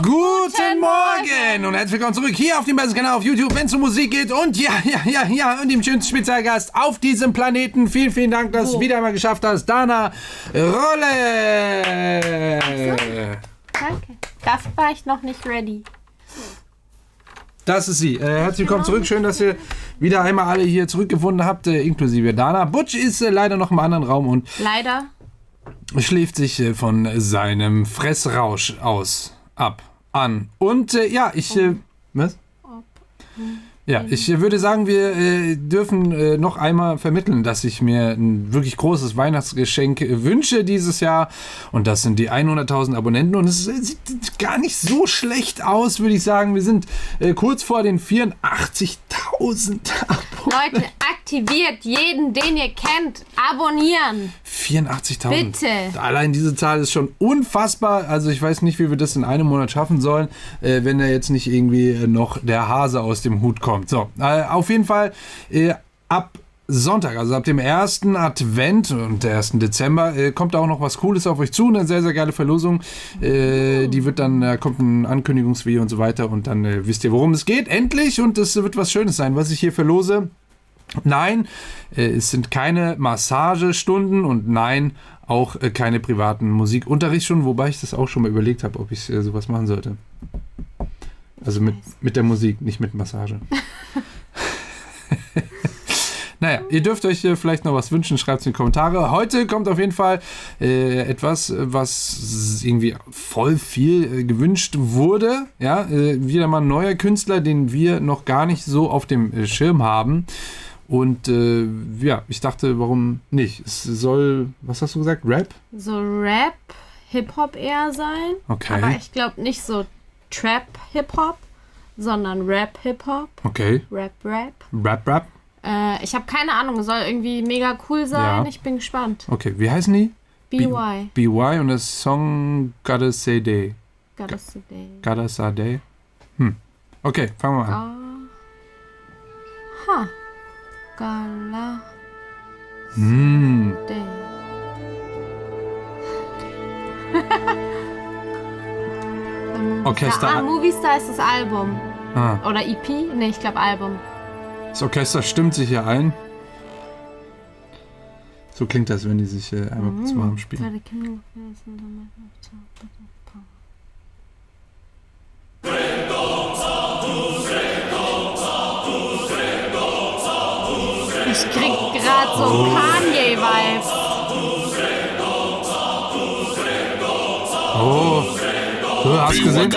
Guten Morgen und herzlich willkommen zurück hier auf dem besten Kanal auf YouTube, wenn es um Musik geht und und dem schönsten Spezialgast auf diesem Planeten. Vielen, vielen Dank, dass du es wieder einmal geschafft hast, Dana Rolle. Danke. Dafür war ich noch nicht ready. Das ist sie. Herzlich willkommen zurück. Schön, dass ihr wieder einmal alle hier zurückgefunden habt, inklusive Dana. Butch ist leider noch im anderen Raum und leider schläft sich von seinem Fressrausch an. Und was? Ja, ich würde sagen, wir dürfen noch einmal vermitteln, dass ich mir ein wirklich großes Weihnachtsgeschenk wünsche dieses Jahr. Und das sind die 100.000 Abonnenten. Und es sieht gar nicht so schlecht aus, würde ich sagen. Wir sind kurz vor den 84.000 Abonnenten. Leute, aktiviert jeden, den ihr kennt. Abonnieren. 84.000. Bitte. Allein diese Zahl ist schon unfassbar. Also ich weiß nicht, wie wir das in einem Monat schaffen sollen, wenn da jetzt nicht irgendwie noch der Hase aus dem Hut kommt. So, auf jeden Fall ab Sonntag, also ab dem 1. Advent und der 1. Dezember, kommt da auch noch was Cooles auf euch zu. Eine sehr, sehr geile Verlosung. Die wird dann, da kommt ein Ankündigungsvideo und so weiter und dann wisst ihr, worum es geht. Endlich! Und es wird was Schönes sein, was ich hier verlose. Nein, es sind keine Massagestunden und nein, auch keine privaten Musikunterrichtsstunden, wobei ich das auch schon mal überlegt habe, ob ich sowas machen sollte. Also mit der Musik, nicht mit Massage. Naja, ihr dürft euch vielleicht noch was wünschen, schreibt es in die Kommentare. Heute kommt auf jeden Fall etwas, was irgendwie voll viel gewünscht wurde. Ja, wieder mal ein neuer Künstler, den wir noch gar nicht so auf dem Schirm haben. Und ich dachte, warum nicht? Es soll, was hast du gesagt, Rap? So Rap, Hip-Hop eher sein. Okay. Aber ich glaube nicht so Trap-Hip-Hop, sondern Rap-Hip-Hop. Okay. Rap. Rap? Ich habe keine Ahnung, soll irgendwie mega cool sein. Ja. Ich bin gespannt. Okay, wie heißen die? BY. BY und das Song Gotta Say Day. Gotta Say Day. Gotta Say Day. Okay, fangen wir an. Gotta Day. Orchester. Movistar ist das Album. Oder EP? Ne, ich glaube Album. Das Orchester stimmt sich hier ein. So klingt das, wenn die sich einmal kurz warm spielen. Ich krieg gerade so Kanye-Vibes. Oh. Du hast gesehen?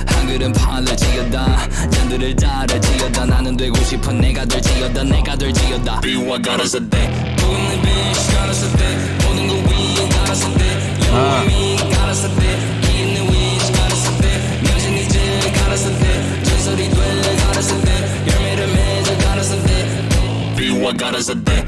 한글은 판을 지었다 잔들을 따라 지었다 나는 되고 싶은 내가 될 지었다 내가 될 지었다 비와 가라서 돼 모든 빛이 가라서 돼 모든 거 위에 가라서 돼 영원히 가라서 돼 있는 위치 가라서 돼 명신 이제 가라서 돼 전설이 돼 가라서 돼 열매를 맺어 가라서 돼 비와 가라서 돼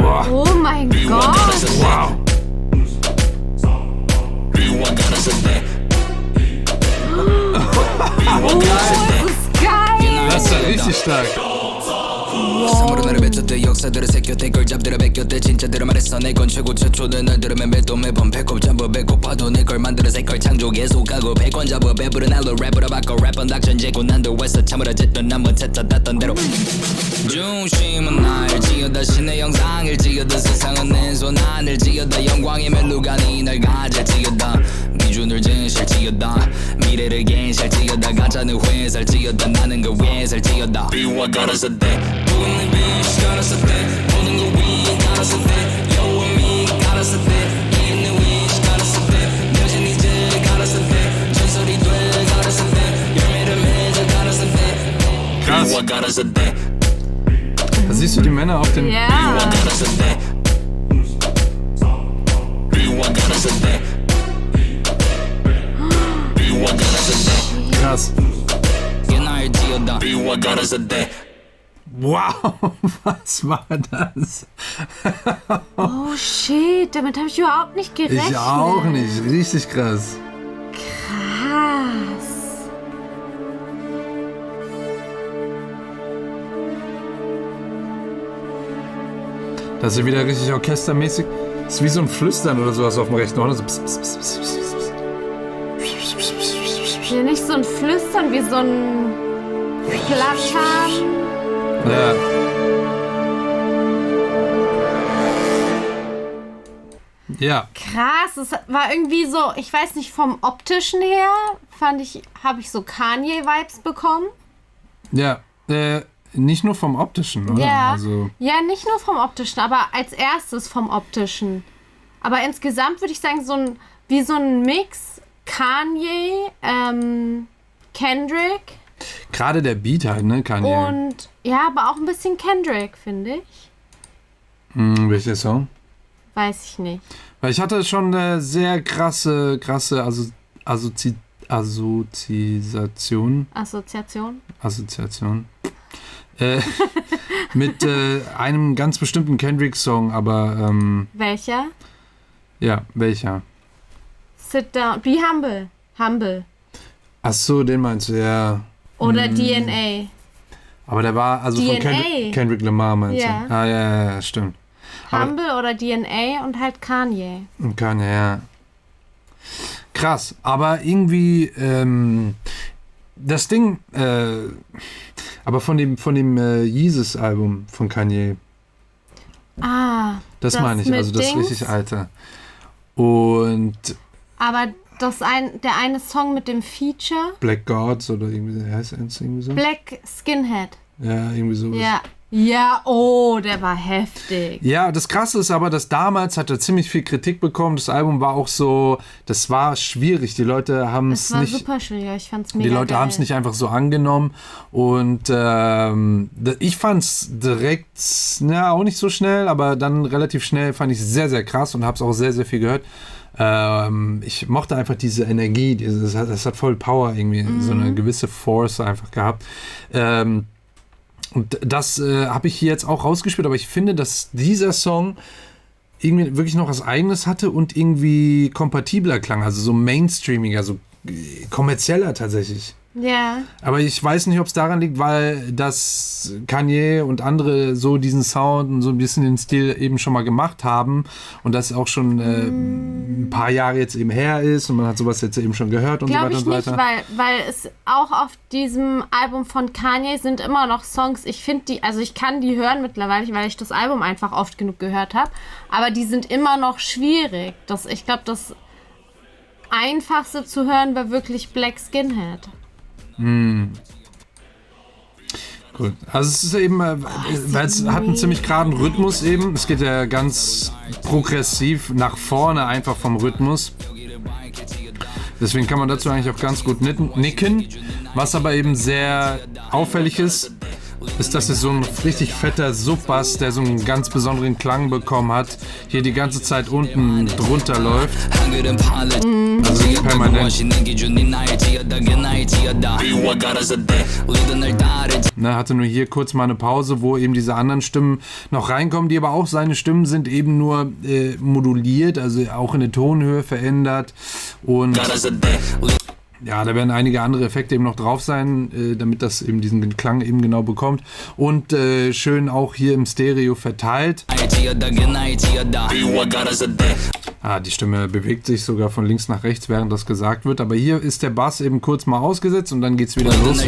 Oh mein Gott! Wow! 비와 가라서 돼 Oh, das ist geil! Das ist ja richtig stark. 사물은 나를 뱉었대 역사들을 새겼대 걸 잡들어 베꼈대 진짜대로 말했어 내 건 최고 최초된 날 들으면 매도 매번 배꼽 잡아 배고파도 내 걸 만들어 새걸 창조 계속하고 백원 잡아 배부른 알로 랩으로 바꿔 랩은 닥쳐지고 난도 했어 참으로 짓던 난 못했다 땄던 대로 중심은 날 지어다 신의 영상을 지어다 세상은 내 손 안을 지어다 영광의 멜로가니 날 가질 지어다 기준을 진실 지어다 미래를 괜실 지어다 가짜는 회사를 지어다 나는 그 회사를 지어다 비와 가라서 돼 모든 빛이 가라서 돼 모든 거 위에 가라서 돼 영원히 가라서 돼 있는 위치 가라서 돼 명신 이제 가라서 돼 전설이 돼 가라서 돼 열매를 맺어 가라서 돼 비와 가라서 돼 Da siehst du die Männer auf den... Ja. 비와 가라서 돼 비와 가라서 돼 비와 가라서 돼 Krass. 날 지어다 비와 가라서 돼 Wow, was war das? Oh shit, damit habe ich überhaupt nicht gerechnet. Ich auch nicht. Richtig krass. Krass. Das ist wieder richtig orchestermäßig. Das ist wie so ein Flüstern oder sowas auf dem rechten Ohr. So pss, pss, pss, pss, pss, pss. Ja, nicht so ein Flüstern, wie so ein Flattern. Ja. Ja. Krass, es war irgendwie so, ich weiß nicht, vom optischen her habe ich so Kanye-Vibes bekommen. Ja. Nicht nur vom Optischen, oder? Ja. Also, Ja, nicht nur vom optischen, aber als erstes vom optischen. Aber insgesamt würde ich sagen, wie so ein Mix Kanye, Kendrick gerade der Beat halt, ne, Kanye. und ja, aber auch ein bisschen Kendrick, finde ich. Welcher Song? Weiß ich nicht. Weil ich hatte schon eine sehr krasse Assoziation. Mit einem ganz bestimmten Kendrick-Song, aber Welcher? ja, welcher? Sit down. Be humble. Humble. Ach so, den meinst du, ja. Oder DNA. Aber der war, also von DNA. Kendrick Lamar meinst Ja. du? Ah, ja, stimmt. Aber- Humble oder DNA und halt Kanye. Kanye, ja. Krass, aber irgendwie, das Ding, aber von dem Jesus-Album von Kanye, Ah. das meine ich, mit also das Dings. richtig alte. Und Aber der eine Song mit dem Feature. Black Gods oder irgendwie, heißt es irgendwie so? Black Skinhead. Ja, irgendwie sowas. Ja. Ja, oh, der war heftig. Ja, das Krasse ist aber, dass damals hat er ziemlich viel Kritik bekommen. Das Album war auch so, das war schwierig. Die Leute haben Es es war nicht. super schwierig, ich fand's mega Die Leute geil. haben es nicht einfach so angenommen. Und ich fand es direkt, auch nicht so schnell, aber dann relativ schnell fand ich es sehr, sehr krass und habe es auch sehr, sehr viel gehört. Ich mochte einfach diese Energie, das hat voll Power irgendwie, so eine gewisse Force einfach gehabt. Und das habe ich hier jetzt auch rausgespielt, aber ich finde, dass dieser Song irgendwie wirklich noch was Eigenes hatte und irgendwie kompatibler klang, also so mainstreamiger, so kommerzieller tatsächlich. Ja. Aber ich weiß nicht, ob es daran liegt, weil das Kanye und andere so diesen Sound und so ein bisschen den Stil eben schon mal gemacht haben und das auch schon ein paar Jahre jetzt eben her ist und man hat sowas jetzt eben schon gehört und so Glaube weiter ich und so nicht, weiter. weil es auch auf diesem Album von Kanye sind immer noch Songs, ich kann die hören mittlerweile, weil ich das Album einfach oft genug gehört habe, aber die sind immer noch schwierig. Ich glaube, das Einfachste zu hören war wirklich Black Skinhead. Gut. Also es ist eben, weil es hat einen ziemlich geraden Rhythmus eben. Es geht ja ganz progressiv nach vorne einfach vom Rhythmus. Deswegen kann man dazu eigentlich auch ganz gut nicken. Was aber eben sehr auffällig ist, dass es so ein richtig fetter Subbass, der so einen ganz besonderen Klang bekommen hat, hier die ganze Zeit unten drunter läuft. Also permanent. Ne, hatte nur hier kurz mal eine Pause, wo eben diese anderen Stimmen noch reinkommen, die aber auch seine Stimmen sind eben nur moduliert, also auch in der Tonhöhe verändert. Und ja, da werden einige andere Effekte eben noch drauf sein, damit das eben diesen Klang eben genau bekommt. Und schön auch hier im Stereo verteilt. Die Stimme bewegt sich sogar von links nach rechts, während das gesagt wird. Aber hier ist der Bass eben kurz mal ausgesetzt und dann geht's wieder los.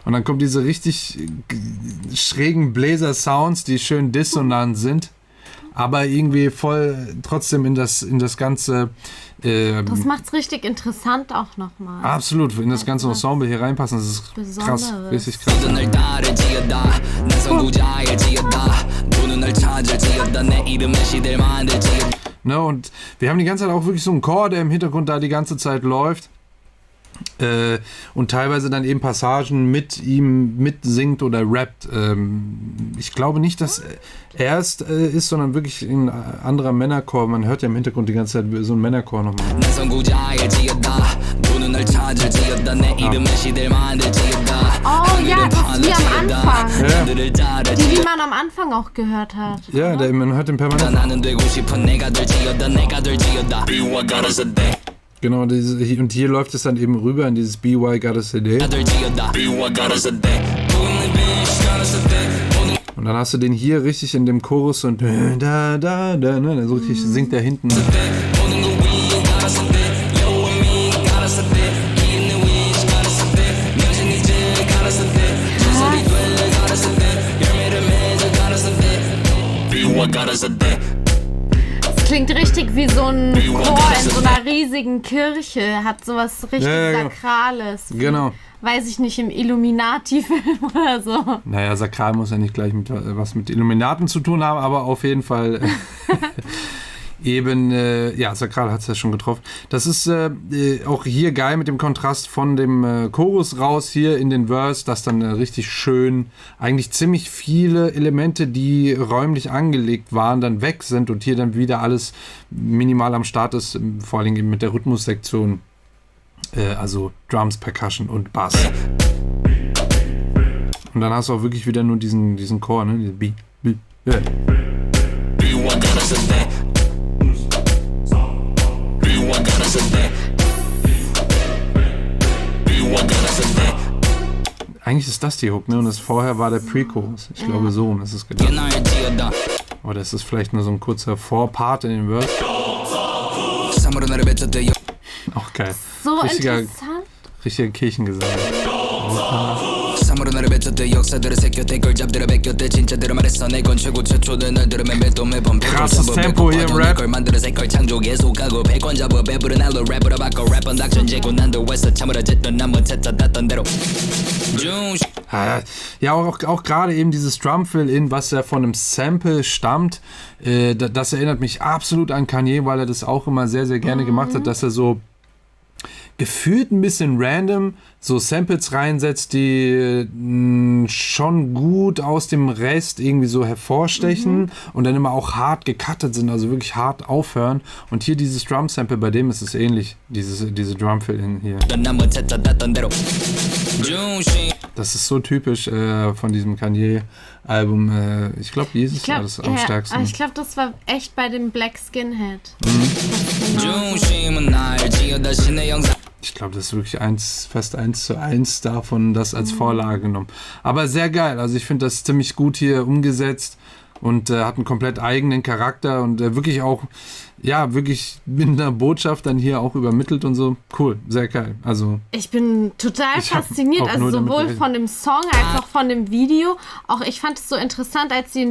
Und dann kommen diese richtig schrägen Bläser-Sounds, die schön dissonant sind. Aber irgendwie voll trotzdem in das ganze... Das macht's richtig interessant auch nochmal. Absolut, in das ganze Ensemble hier reinpassen, das ist krass, Besonderes. richtig krass. Ne, und wir haben die ganze Zeit auch wirklich so einen Chor, der im Hintergrund da die ganze Zeit läuft. Und teilweise dann eben Passagen mit ihm mitsingt oder rappt. Ich glaube nicht, dass er es ist, sondern wirklich ein anderer Männerchor. Man hört ja im Hintergrund die ganze Zeit so einen Männerchor nochmal. 모두는 널 찾을지어다 내 이름은 시대를 만들지어다 Oh ja, das wie am Anfang. Ja. Die man am Anfang auch gehört hat. Ja, man hört den permanent. 나는 되고 싶은 내가 될지어다 내가 될지어다 Be what God is a day Genau, und hier läuft es dann eben rüber in dieses BY Got Us A Day. Be what God is a day Und dann hast du den hier richtig in dem Chorus und da, da, da, ne? So richtig singt der hinten. Es klingt richtig wie so ein Chor in so einer riesigen Kirche. Hat sowas richtig Sakrales. Genau. Weiß ich nicht, im Illuminati-Film oder so. Naja, sakral muss ja nicht gleich was mit Illuminaten zu tun haben, aber auf jeden Fall eben, ja, sakral hat es ja schon getroffen. Das ist auch hier geil mit dem Kontrast von dem Chorus raus hier in den Verse, dass dann richtig schön eigentlich ziemlich viele Elemente, die räumlich angelegt waren, dann weg sind und hier dann wieder alles minimal am Start ist, vor allem eben mit der Rhythmussektion. Also Drums, Percussion und Bass. Und dann hast du auch wirklich wieder nur diesen Chor, ne? Diese B. Eigentlich ist das die Hook, ne? Und das vorher war der Pre-Chorus. Ich glaube, so ist es gedacht. Oder ist es vielleicht nur so ein kurzer Vorpart in den Verse? Auch geil. So richtiger Kirchengesang. Krasses Tempo hier im Rap. Ja, auch gerade eben dieses Drum-Fill-In, was ja von einem Sample stammt, das erinnert mich absolut an Kanye, weil er das auch immer sehr, sehr gerne gemacht hat, dass er so gefühlt ein bisschen random so Samples reinsetzt, die schon gut aus dem Rest irgendwie so hervorstechen und dann immer auch hart gecuttet sind, also wirklich hart aufhören. Und hier dieses Drum-Sample, bei dem ist es ähnlich, diese Drum-Fill-In hier. Das ist so typisch von diesem Kanye-Album. Ich glaube, Jesus war das am stärksten. Ich glaube, das war echt bei dem Black Skinhead. Ich glaube, das ist wirklich fast 1:1 davon, das als Vorlage genommen. Aber sehr geil. Also ich finde das ziemlich gut hier umgesetzt und hat einen komplett eigenen Charakter und wirklich auch, ja, wirklich mit einer Botschaft dann hier auch übermittelt und so. Cool, sehr geil. Also ich bin total fasziniert, also sowohl von dem Song als auch von dem Video. Auch ich fand es so interessant, als sie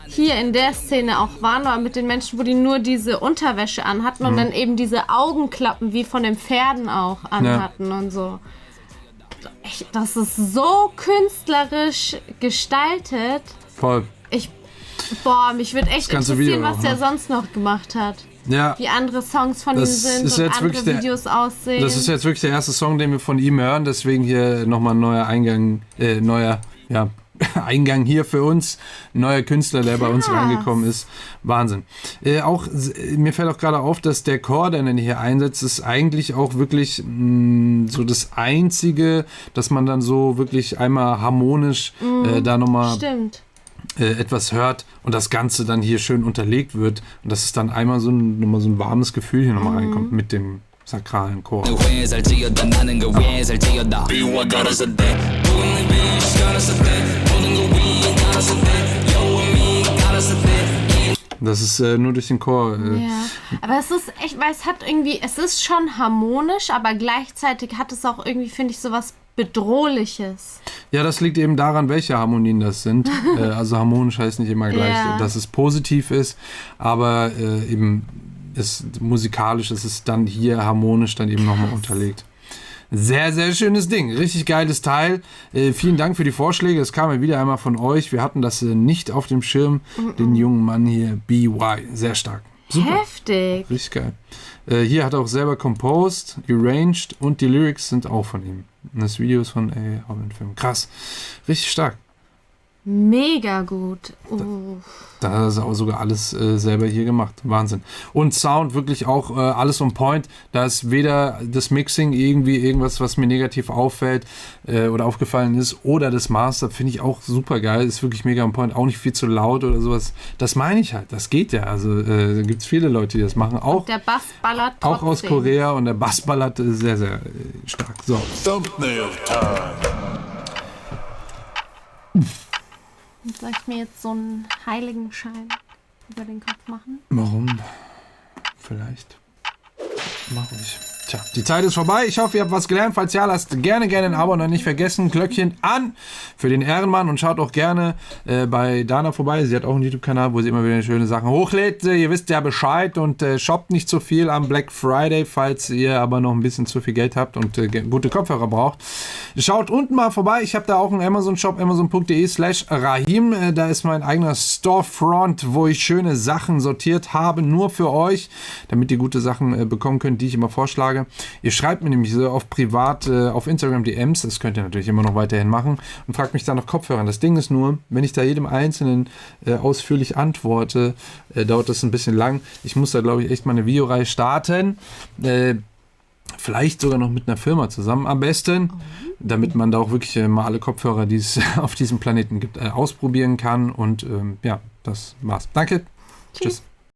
hier in der Szene auch waren, aber mit den Menschen, wo die nur diese Unterwäsche anhatten und dann eben diese Augenklappen wie von den Pferden auch anhatten und so. Das ist so künstlerisch gestaltet. Voll. Mich würde echt interessieren, was der sonst noch gemacht hat. Ja. Wie andere Songs von ihm sind und andere Videos aussehen. Das ist jetzt wirklich der erste Song, den wir von ihm hören, deswegen hier nochmal ein neuer Eingang, Eingang hier für uns. Ein neuer Künstler, der bei uns reingekommen ist. Wahnsinn. Mir fällt auch gerade auf, dass der Chor, den er hier einsetzt, ist eigentlich auch wirklich so das Einzige, dass man dann so wirklich einmal harmonisch da nochmal etwas hört und das Ganze dann hier schön unterlegt wird und dass es dann einmal nochmal so ein warmes Gefühl hier nochmal reinkommt mit dem sakralen Chor. Das ist nur durch den Chor. Ja, aber es ist echt, weil es ist schon harmonisch, aber gleichzeitig hat es auch irgendwie, finde ich, sowas Bedrohliches. Ja, das liegt eben daran, welche Harmonien das sind. Also harmonisch heißt nicht immer gleich, dass es positiv ist, aber eben musikalisch ist es dann hier harmonisch dann eben nochmal unterlegt. Sehr, sehr schönes Ding. Richtig geiles Teil. Vielen Dank für die Vorschläge. Es kam ja wieder einmal von euch. Wir hatten das nicht auf dem Schirm. Den jungen Mann hier, BY. Sehr stark. Super. Heftig. Richtig geil. Hier hat er auch selber composed, arranged und die Lyrics sind auch von ihm. Und das Video ist von Robin Film. Krass. Richtig stark. Mega gut. Da hat er das auch sogar alles selber hier gemacht. Wahnsinn. Und Sound wirklich auch alles on point. Da ist weder das Mixing irgendwie irgendwas, was mir negativ auffällt oder aufgefallen ist, oder das Master finde ich auch super geil. Ist wirklich mega on point. Auch nicht viel zu laut oder sowas. Das meine ich halt. Das geht ja. Also da gibt es viele Leute, die das machen. Auch, und der Bass ballert trotzdem. Auch aus Korea, und der Bass ballert sehr, sehr stark. So. Thumbnail time. Soll ich mir jetzt so einen Heiligenschein über den Kopf machen? Warum? Vielleicht. Mach ich. Tja, die Zeit ist vorbei. Ich hoffe, ihr habt was gelernt. Falls ja, lasst gerne ein Abo und dann nicht vergessen, Glöckchen an für den Ehrenmann, und schaut auch gerne bei Dana vorbei. Sie hat auch einen YouTube-Kanal, wo sie immer wieder schöne Sachen hochlädt. Ihr wisst ja Bescheid, und shoppt nicht zu viel am Black Friday, falls ihr aber noch ein bisschen zu viel Geld habt und gute Kopfhörer braucht. Schaut unten mal vorbei. Ich habe da auch einen Amazon-Shop, amazon.de/Rahim. Da ist mein eigener Storefront, wo ich schöne Sachen sortiert habe, nur für euch, damit ihr gute Sachen bekommen könnt, die ich immer vorschlage. Ihr schreibt mir nämlich so auf privat auf Instagram DMs, das könnt ihr natürlich immer noch weiterhin machen, und fragt mich dann nach Kopfhörern. Das Ding ist nur, wenn ich da jedem Einzelnen ausführlich antworte, dauert das ein bisschen lang. Ich muss da, glaube ich, echt mal eine Videoreihe starten. Vielleicht sogar noch mit einer Firma zusammen am besten, damit man da auch wirklich mal alle Kopfhörer, die es auf diesem Planeten gibt, ausprobieren kann. Und ja, das war's. Danke. Tschüss.